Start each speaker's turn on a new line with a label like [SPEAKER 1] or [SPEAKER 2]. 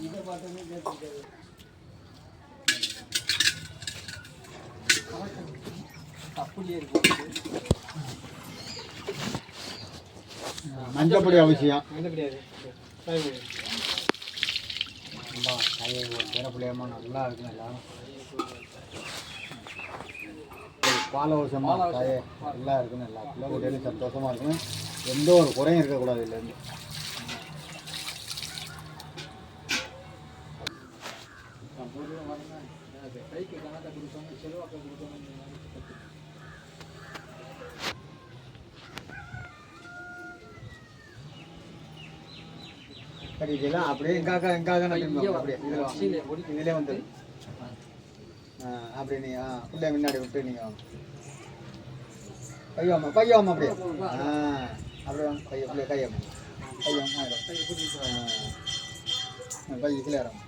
[SPEAKER 1] இதை பார்த்தோன்னே கேட்டு அப்படியே இருக்கும்.
[SPEAKER 2] மஞ்சப்பொடி அவசியம்.
[SPEAKER 1] கிடையாது
[SPEAKER 2] பிள்ளையம்மா நல்லா இருக்குன்னு எல்லாரும் பாலவசமாக காய நல்லா இருக்குன்னு எல்லா பிள்ளை குட்டியிலும் சந்தோஷமாக இருக்குன்னு எந்த ஒரு குறையும் இருக்கக்கூடாது இதுலேருந்து.
[SPEAKER 1] கைக்கு கணக்கை கொடுத்தோம், செலவாக்க கொடுத்தோம்.
[SPEAKER 2] இதெல்லாம் அப்படியே எங்காக அப்படியே இதிலே வந்து அப்படி நீ பிள்ளை முன்னாடி விட்டு நீங்கள் கையாமா அப்படியே அப்படியே கையை பிள்ளை கையாமா கை கிளியாரம்